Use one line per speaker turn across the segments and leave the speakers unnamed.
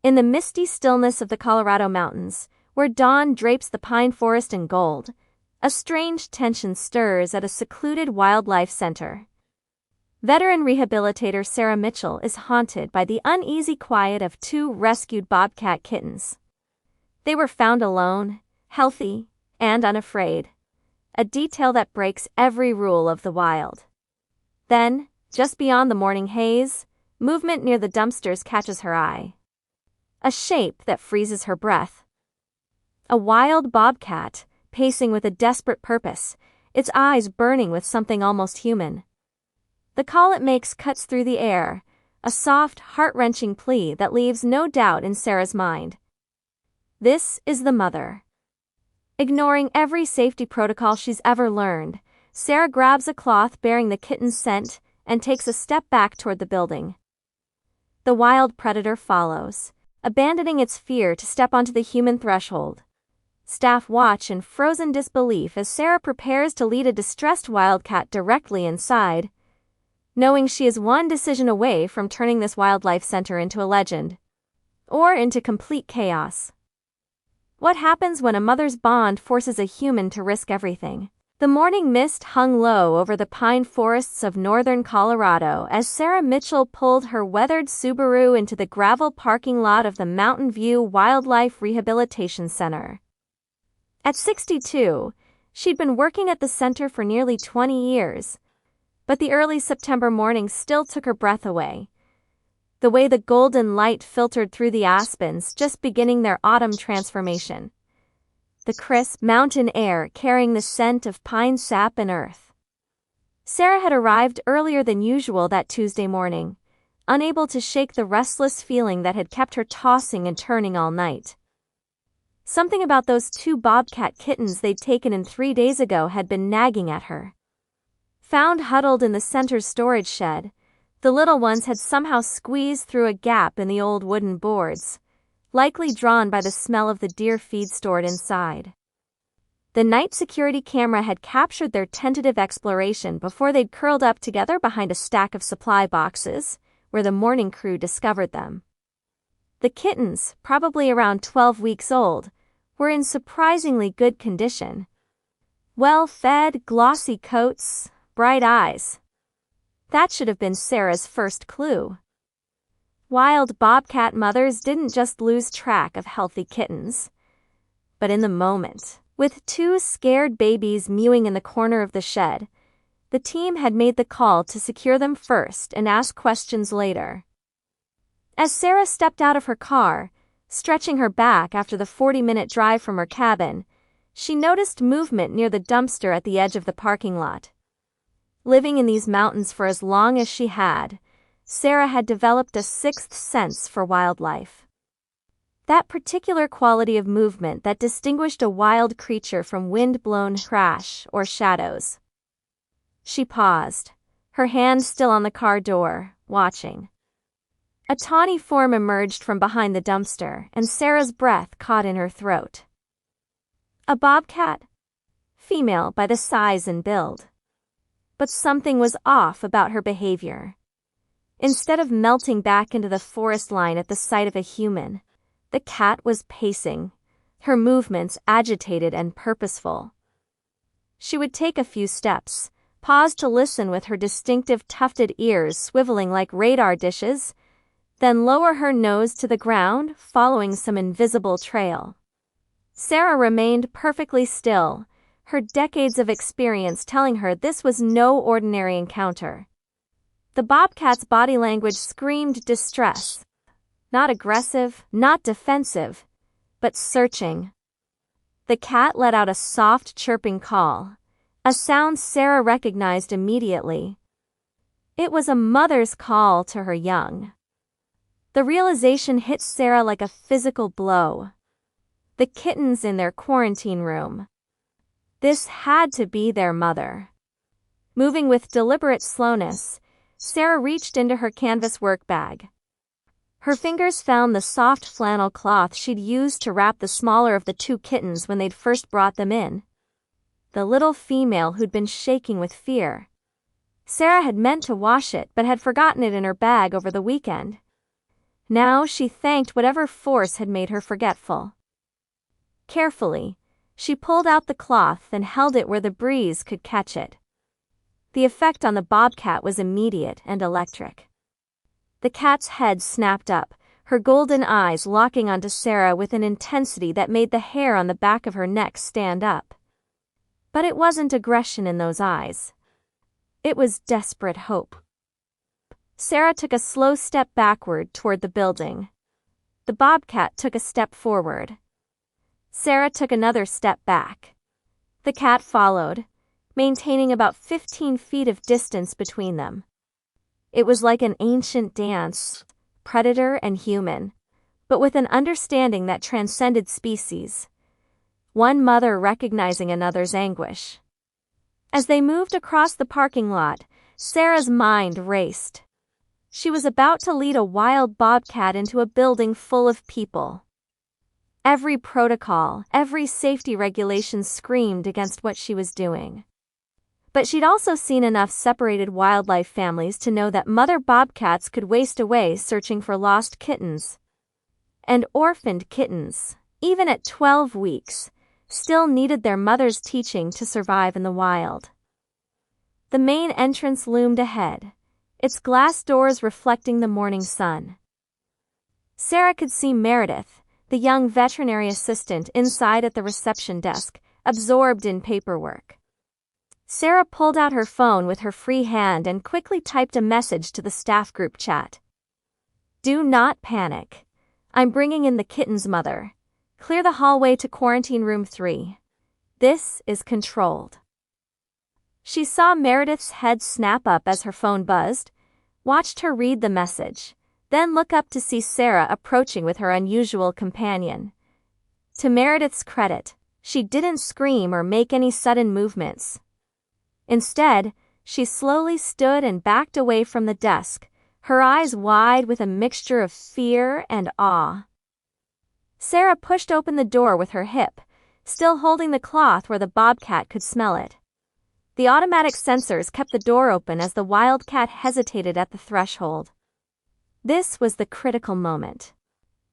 In the misty stillness of the Colorado mountains, where dawn drapes the pine forest in gold, a strange tension stirs at a secluded wildlife center. Veteran rehabilitator Sarah Mitchell is haunted by the uneasy quiet of two rescued bobcat kittens. They were found alone, healthy, and unafraid, a detail that breaks every rule of the wild. Then, just beyond the morning haze, movement near the dumpsters catches her eye. A shape that freezes her breath. A wild bobcat, pacing with a desperate purpose, its eyes burning with something almost human. The call it makes cuts through the air, a soft, heart-wrenching plea that leaves no doubt in Sarah's mind. This is the mother. Ignoring every safety protocol she's ever learned, Sarah grabs a cloth bearing the kitten's scent and takes a step back toward the building. The wild predator follows, abandoning its fear to step onto the human threshold. Staff watch in frozen disbelief as Sarah prepares to lead a distressed wildcat directly inside, knowing she is one decision away from turning this wildlife center into a legend, or into complete chaos. What happens when a mother's bond forces a human to risk everything? The morning mist hung low over the pine forests of northern Colorado as Sarah Mitchell pulled her weathered Subaru into the gravel parking lot of the Mountain View Wildlife Rehabilitation Center. At 62, she'd been working at the center for nearly 20 years, but the early September morning still took her breath away. The way the golden light filtered through the aspens just beginning their autumn transformation. The crisp mountain air carrying the scent of pine sap and earth. Sarah had arrived earlier than usual that Tuesday morning, unable to shake the restless feeling that had kept her tossing and turning all night. Something about those two bobcat kittens they'd taken in 3 days ago had been nagging at her. Found huddled in the center's storage shed, the little ones had somehow squeezed through a gap in the old wooden boards, likely drawn by the smell of the deer feed stored inside. The night security camera had captured their tentative exploration before they'd curled up together behind a stack of supply boxes, where the morning crew discovered them. The kittens, probably around 12 weeks old, were in surprisingly good condition. Well-fed, glossy coats, bright eyes. That should have been Sarah's first clue. Wild bobcat mothers didn't just lose track of healthy kittens. But in the moment, with two scared babies mewing in the corner of the shed, the team had made the call to secure them first and ask questions later. As Sarah stepped out of her car, stretching her back after the 40-minute drive from her cabin, she noticed movement near the dumpster at the edge of the parking lot. Living in these mountains for as long as she had, Sarah had developed a sixth sense for wildlife. That particular quality of movement that distinguished a wild creature from wind-blown trash or shadows. She paused, her hand still on the car door, watching. A tawny form emerged from behind the dumpster, and Sarah's breath caught in her throat. A bobcat? Female by the size and build. But something was off about her behavior. Instead of melting back into the forest line at the sight of a human, the cat was pacing, her movements agitated and purposeful. She would take a few steps, pause to listen with her distinctive tufted ears swiveling like radar dishes, then lower her nose to the ground, following some invisible trail. Sarah remained perfectly still, her decades of experience telling her this was no ordinary encounter. The bobcat's body language screamed distress. Not aggressive, not defensive, but searching. The cat let out a soft chirping call, a sound Sarah recognized immediately. It was a mother's call to her young. The realization hit Sarah like a physical blow. The kittens in their quarantine room. This had to be their mother. Moving with deliberate slowness, Sarah reached into her canvas work bag. Her fingers found the soft flannel cloth she'd used to wrap the smaller of the two kittens when they'd first brought them in. The little female who'd been shaking with fear. Sarah had meant to wash it but had forgotten it in her bag over the weekend. Now she thanked whatever force had made her forgetful. Carefully, she pulled out the cloth and held it where the breeze could catch it. The effect on the bobcat was immediate and electric. The cat's head snapped up, her golden eyes locking onto Sarah with an intensity that made the hair on the back of her neck stand up. But it wasn't aggression in those eyes. It was desperate hope. Sarah took a slow step backward toward the building. The bobcat took a step forward. Sarah took another step back. The cat followed, maintaining about 15 feet of distance between them. It was like an ancient dance, predator and human, but with an understanding that transcended species. One mother recognizing another's anguish. As they moved across the parking lot, Sarah's mind raced. She was about to lead a wild bobcat into a building full of people. Every protocol, every safety regulation screamed against what she was doing. But she'd also seen enough separated wildlife families to know that mother bobcats could waste away searching for lost kittens. And orphaned kittens, even at 12 weeks, still needed their mother's teaching to survive in the wild. The main entrance loomed ahead, its glass doors reflecting the morning sun. Sarah could see Meredith, the young veterinary assistant inside at the reception desk, absorbed in paperwork. Sarah pulled out her phone with her free hand and quickly typed a message to the staff group chat. "Do not panic. I'm bringing in the kitten's mother. Clear the hallway to quarantine room 3. This is controlled." She saw Meredith's head snap up as her phone buzzed, watched her read the message, then look up to see Sarah approaching with her unusual companion. To Meredith's credit, she didn't scream or make any sudden movements. Instead, she slowly stood and backed away from the desk, her eyes wide with a mixture of fear and awe. Sarah pushed open the door with her hip, still holding the cloth where the bobcat could smell it. The automatic sensors kept the door open as the wildcat hesitated at the threshold. This was the critical moment.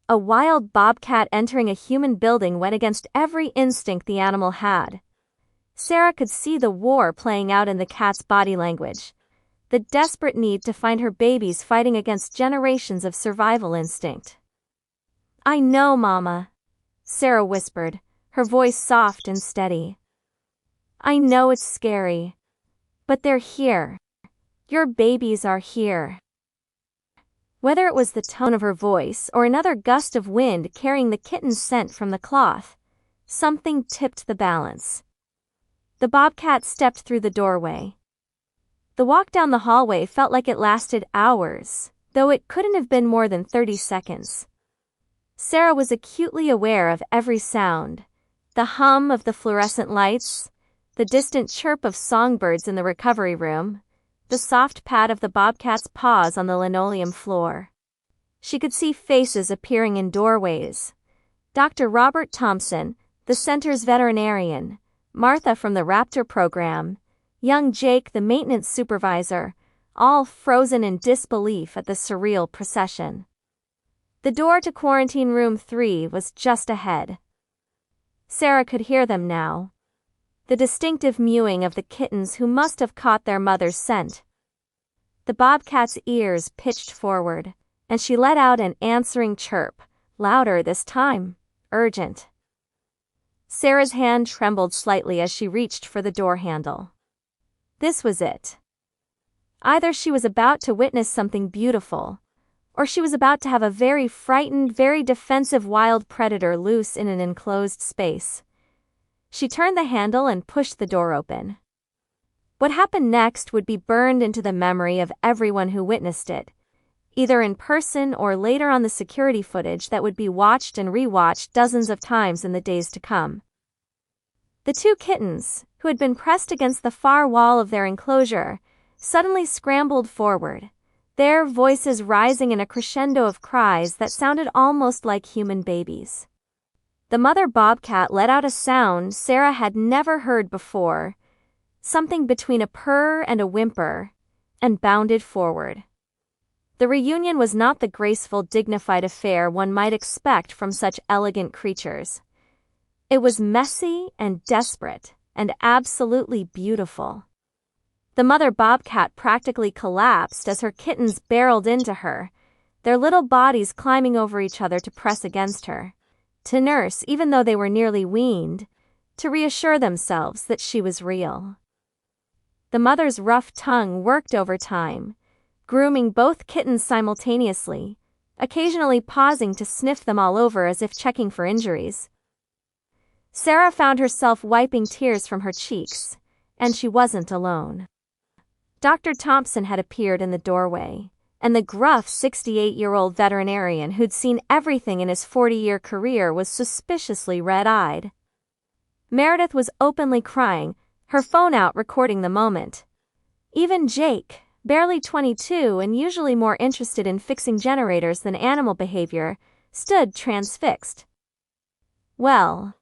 A wild bobcat entering a human building went against every instinct the animal had. Sarah could see the war playing out in the cat's body language, the desperate need to find her babies fighting against generations of survival instinct. "I know, Mama," Sarah whispered, her voice soft and steady. "I know it's scary, but they're here. Your babies are here." Whether it was the tone of her voice or another gust of wind carrying the kitten's scent from the cloth, something tipped the balance. The bobcat stepped through the doorway. The walk down the hallway felt like it lasted hours, though it couldn't have been more than 30 seconds. Sarah was acutely aware of every sound, the hum of the fluorescent lights, the distant chirp of songbirds in the recovery room, the soft pat of the bobcat's paws on the linoleum floor. She could see faces appearing in doorways. Dr. Robert Thompson, the center's veterinarian, Martha from the Raptor program, young Jake the maintenance supervisor, all frozen in disbelief at the surreal procession. The door to quarantine room 3 was just ahead. Sarah could hear them now. The distinctive mewing of the kittens who must have caught their mother's scent. The bobcat's ears pitched forward, and she let out an answering chirp, louder this time, urgent. Sarah's hand trembled slightly as she reached for the door handle. This was it. Either she was about to witness something beautiful, or she was about to have a very frightened, very defensive wild predator loose in an enclosed space. She turned the handle and pushed the door open. What happened next would be burned into the memory of everyone who witnessed it, either in person or later on the security footage that would be watched and rewatched dozens of times in the days to come. The two kittens, who had been pressed against the far wall of their enclosure, suddenly scrambled forward, their voices rising in a crescendo of cries that sounded almost like human babies. The mother bobcat let out a sound Sarah had never heard before, something between a purr and a whimper, and bounded forward. The reunion was not the graceful, dignified affair one might expect from such elegant creatures. It was messy and desperate, and absolutely beautiful. The mother bobcat practically collapsed as her kittens barreled into her, their little bodies climbing over each other to press against her, to nurse even though they were nearly weaned, to reassure themselves that she was real. The mother's rough tongue worked overtime, grooming both kittens simultaneously, occasionally pausing to sniff them all over as if checking for injuries. Sarah found herself wiping tears from her cheeks, and she wasn't alone. Dr. Thompson had appeared in the doorway, and the gruff 68-year-old veterinarian who'd seen everything in his 40-year career was suspiciously red-eyed. Meredith was openly crying, her phone out recording the moment. Even Jake, barely 22 and usually more interested in fixing generators than animal behavior, stood transfixed. "Well,"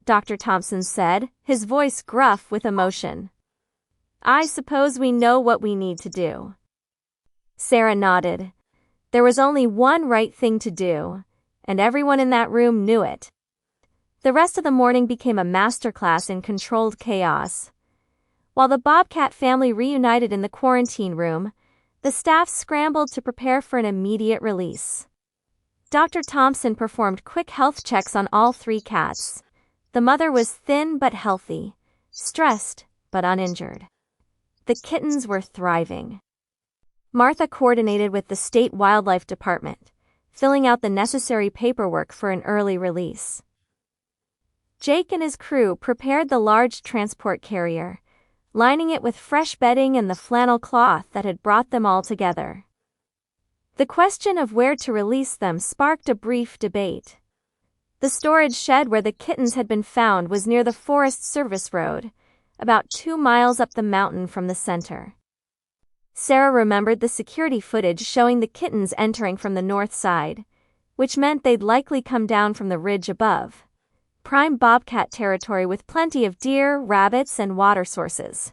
Dr. Thompson said, his voice gruff with emotion, "I suppose we know what we need to do." Sarah nodded. There was only one right thing to do, and everyone in that room knew it. The rest of the morning became a masterclass in controlled chaos. While the Bobcat family reunited in the quarantine room, the staff scrambled to prepare for an immediate release. Dr. Thompson performed quick health checks on all 3 cats. The mother was thin but healthy, stressed but uninjured. The kittens were thriving. Martha coordinated with the state wildlife department, filling out the necessary paperwork for an early release. Jake and his crew prepared the large transport carrier, lining it with fresh bedding and the flannel cloth that had brought them all together. The question of where to release them sparked a brief debate. The storage shed where the kittens had been found was near the Forest Service Road, about 2 miles up the mountain from the center. Sarah remembered the security footage showing the kittens entering from the north side, which meant they'd likely come down from the ridge above. Prime bobcat territory with plenty of deer, rabbits, and water sources.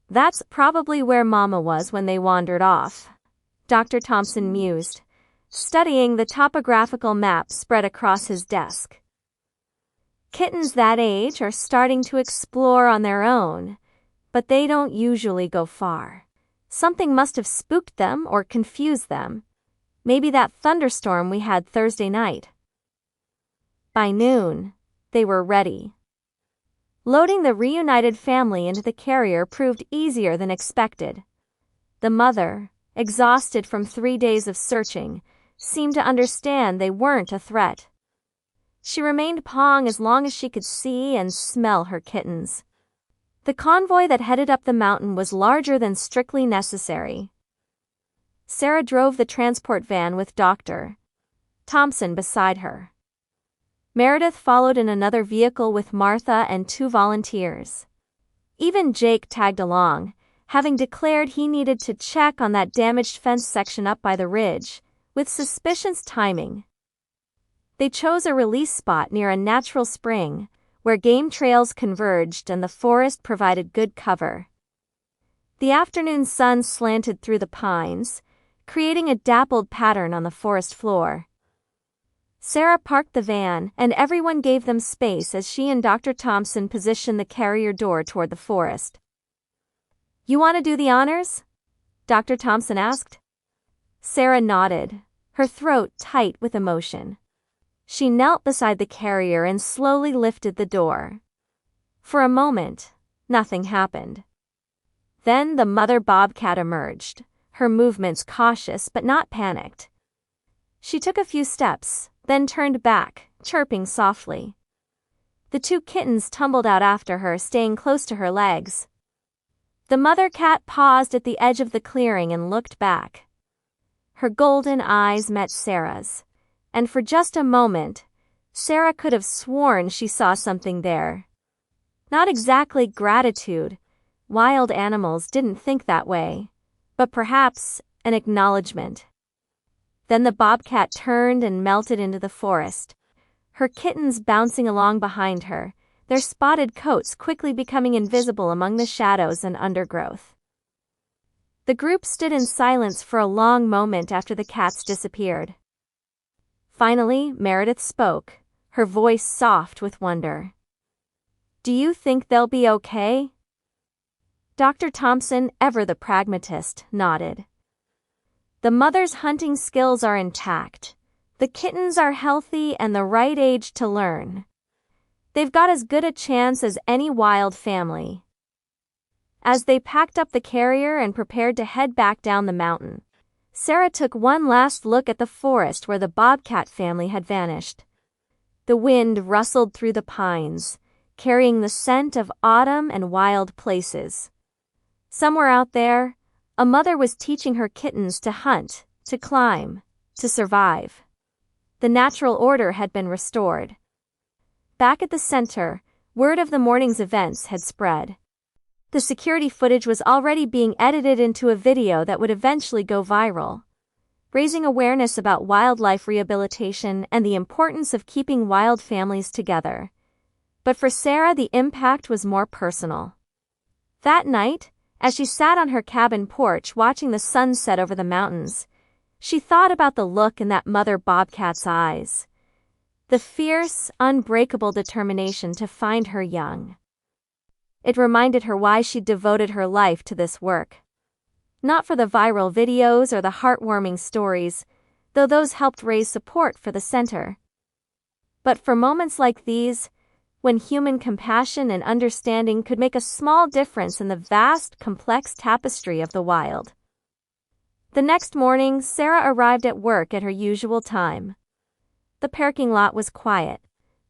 "That's probably where Mama was when they wandered off," Dr. Thompson mused, studying the topographical map spread across his desk. Kittens that age are starting to explore on their own, but they don't usually go far. Something must have spooked them or confused them. Maybe that thunderstorm we had Thursday night. By noon, they were ready. Loading the reunited family into the carrier proved easier than expected. The mother, exhausted from 3 days of searching, seemed to understand they weren't a threat. She remained pawing as long as she could see and smell her kittens. The convoy that headed up the mountain was larger than strictly necessary. Sarah drove the transport van with Dr. Thompson beside her. Meredith followed in another vehicle with Martha and 2 volunteers. Even Jake tagged along, having declared he needed to check on that damaged fence section up by the ridge, with suspicious timing. They chose a release spot near a natural spring, where game trails converged and the forest provided good cover. The afternoon sun slanted through the pines, creating a dappled pattern on the forest floor. Sarah parked the van, and everyone gave them space as she and Dr. Thompson positioned the carrier door toward the forest. "You want to do the honors?" Dr. Thompson asked. Sarah nodded, her throat tight with emotion. She knelt beside the carrier and slowly lifted the door. For a moment, nothing happened. Then the mother bobcat emerged, her movements cautious but not panicked. She took a few steps, then turned back, chirping softly. The 2 kittens tumbled out after her, staying close to her legs. The mother cat paused at the edge of the clearing and looked back. Her golden eyes met Sarah's, and for just a moment, Sarah could have sworn she saw something there. Not exactly gratitude, wild animals didn't think that way, but perhaps an acknowledgement. Then the bobcat turned and melted into the forest, her kittens bouncing along behind her, their spotted coats quickly becoming invisible among the shadows and undergrowth. The group stood in silence for a long moment after the cats disappeared. Finally, Meredith spoke, her voice soft with wonder. "Do you think they'll be okay?" Dr. Thompson, ever the pragmatist, nodded. "The mother's hunting skills are intact. The kittens are healthy and the right age to learn. They've got as good a chance as any wild family." As they packed up the carrier and prepared to head back down the mountain, Sarah took one last look at the forest where the Bobcat family had vanished. The wind rustled through the pines, carrying the scent of autumn and wild places. Somewhere out there, a mother was teaching her kittens to hunt, to climb, to survive. The natural order had been restored. Back at the center, word of the morning's events had spread. The security footage was already being edited into a video that would eventually go viral, raising awareness about wildlife rehabilitation and the importance of keeping wild families together. But for Sarah, the impact was more personal. That night, as she sat on her cabin porch watching the sun set over the mountains, she thought about the look in that mother bobcat's eyes. The fierce, unbreakable determination to find her young. It reminded her why she'd devoted her life to this work. Not for the viral videos or the heartwarming stories, though those helped raise support for the center. But for moments like these, when human compassion and understanding could make a small difference in the vast, complex tapestry of the wild. The next morning, Sarah arrived at work at her usual time. The parking lot was quiet,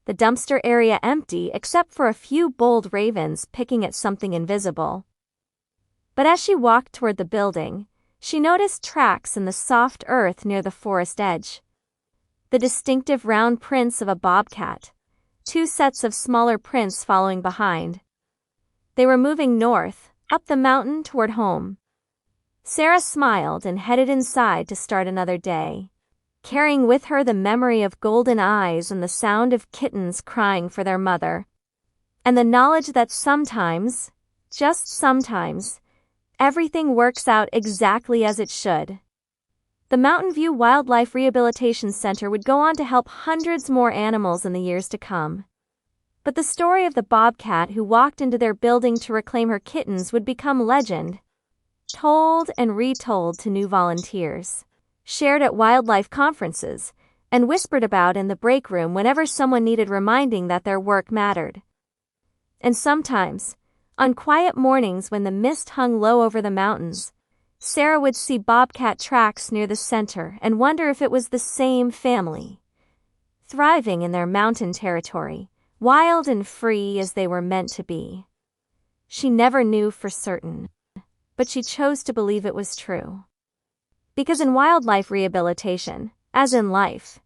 the dumpster area empty except for a few bold ravens picking at something invisible. But as she walked toward the building, she noticed tracks in the soft earth near the forest edge. The distinctive round prints of a bobcat, 2 sets of smaller prints following behind. They were moving north, up the mountain toward home. Sarah smiled and headed inside to start another day, carrying with her the memory of golden eyes and the sound of kittens crying for their mother, and the knowledge that sometimes, just sometimes, everything works out exactly as it should. The Mountain View Wildlife Rehabilitation Center would go on to help hundreds more animals in the years to come. But the story of the bobcat who walked into their building to reclaim her kittens would become legend, told and retold to new volunteers, shared at wildlife conferences, and whispered about in the break room whenever someone needed reminding that their work mattered. And sometimes, on quiet mornings when the mist hung low over the mountains, Sarah would see bobcat tracks near the center and wonder if it was the same family, thriving in their mountain territory, wild and free as they were meant to be. She never knew for certain, but she chose to believe it was true. Because in wildlife rehabilitation, as in life,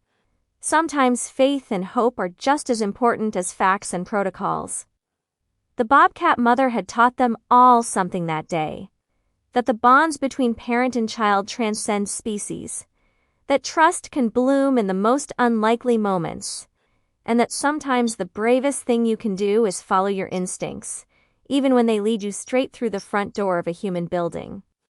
sometimes faith and hope are just as important as facts and protocols. The bobcat mother had taught them all something that day. That the bonds between parent and child transcend species, that trust can bloom in the most unlikely moments, and that sometimes the bravest thing you can do is follow your instincts, even when they lead you straight through the front door of a human building.